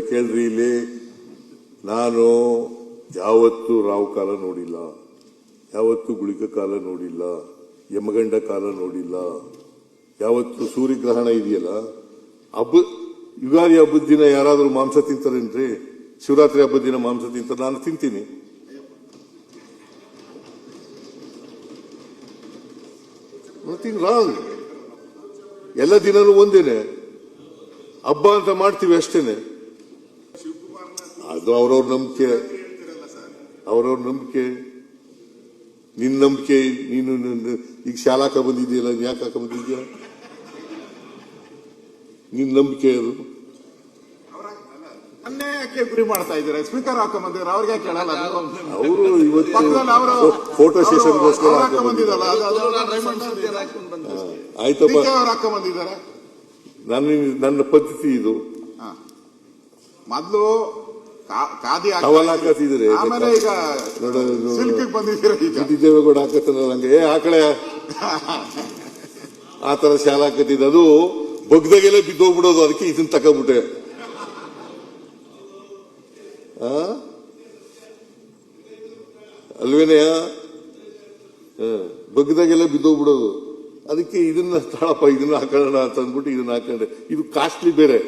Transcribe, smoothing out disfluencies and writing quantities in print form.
ಕೇಳ್ರಿ ಇಲ್ಲಿ ನಾನು ಯಾವತ್ತೂ ರಾವ್ ಕಾಲ ನೋಡಿಲ್ಲ, ಯಾವತ್ತೂ ಗುಳಿಕ ಕಾಲ ನೋಡಿಲ್ಲ, ಯಮಗಂಡ ಕಾಲ ನೋಡಿಲ್ಲ. ಯಾವತ್ತು ಸೂರ್ಯಗ್ರಹಣ ಇದೆಯಲ್ಲ, ಯುಗಾದಿ ಹಬ್ಬದ ದಿನ ಯಾರಾದ್ರೂ ಮಾಂಸ ತಿಂತಾರೇನ್ರಿ? ಶಿವರಾತ್ರಿ ಹಬ್ಬದ ದಿನ ಮಾಂಸ ತಿಂತಾರೆ, ನಾನು ತಿಂತೀನಿ. Nothing wrong. ಎಲ್ಲ ದಿನನೂ ಒಂದೇನೆ, ಹಬ್ಬ ಅಂತ ಮಾಡ್ತೀವಿ ಅಷ್ಟೇನೆ. ಅದು ಅವ್ರವ್ರ ನಂಬಿಕೆ, ಅವ್ರವ್ರ ನಂಬಿಕೆ. ನಿನ್ನ ನಂಬಿಕೆ, ನೀನು ಈಗ ಶಾಲಾ ಹಾಕ ಬಂದಿದೆಯಲ್ಲ, ಯಾಕೆ ಹಾಕ ಬಂದಿದ್ಯಾ? ನಿನ್ನ ನಂಬಿಕೆ ಅದು. ಯಾಕೆ ಗುರಿ ಮಾಡ್ತಾ ಇದ್ದಾರೆ? ಸ್ಪೀಕರ್ ಹಾಕೊಂಡ್ಬಂದಿದ್ದಾರೆ, ಅವ್ರಿಗೆ ಕೇಳಲ್ಲ. ಅವರು ಇವತ್ತು ಫೋಟೋ ಸೆಷನ್ಗೋಸ್ಕರ ಆಯ್ತಪ್ಪ, ಹಾಕೊಂಡ್ಬಂದಿದ್ದಾರೆ. ನನ್ನ ಪದ್ಧತಿ ಇದು. ಮೊದಲು ಖಾದಿ ಹಾಕತ್ತಿದ್ರೆ ಆಮೇಲೆ ಈಗ ಸಿಲ್ಕ್ ಬಂದಿದ್ದೀರ. ದೇವೇಗೌಡ ಹಾಕತ್ತಲ್ಲ ನಂಗೆ ಆಕಳೆ ಆ ತರ ಶಾಲಾ ಹಾಕತ್ತಿದ್ದು, ಅದು ಬಗ್ದಾಗೆಲ್ಲ ಬಿದ್ದೋಗ್ಬಿಡೋದು. ಅದಕ್ಕೆ ಇದನ್ನ ತಕೊಂಡ್ಬಿಟ್ಟೆ. ಅಲ್ವೇನೆಯ ಬಗ್ದಾಗೆಲ್ಲ ಬಿದ್ದೋಗ್ಬಿಡೋದು. ಅದಕ್ಕೆ ಇದನ್ನ ತಾಳಪ್ಪ, ಇದನ್ನ ಹಾಕೋಣ ಅಂತ ಅಂದ್ಬಿಟ್ಟು ಇದನ್ನ ಹಾಕೊಂಡೆ. ಇದು ಕಾಸ್ಟ್ಲಿ ಬೇರೆ.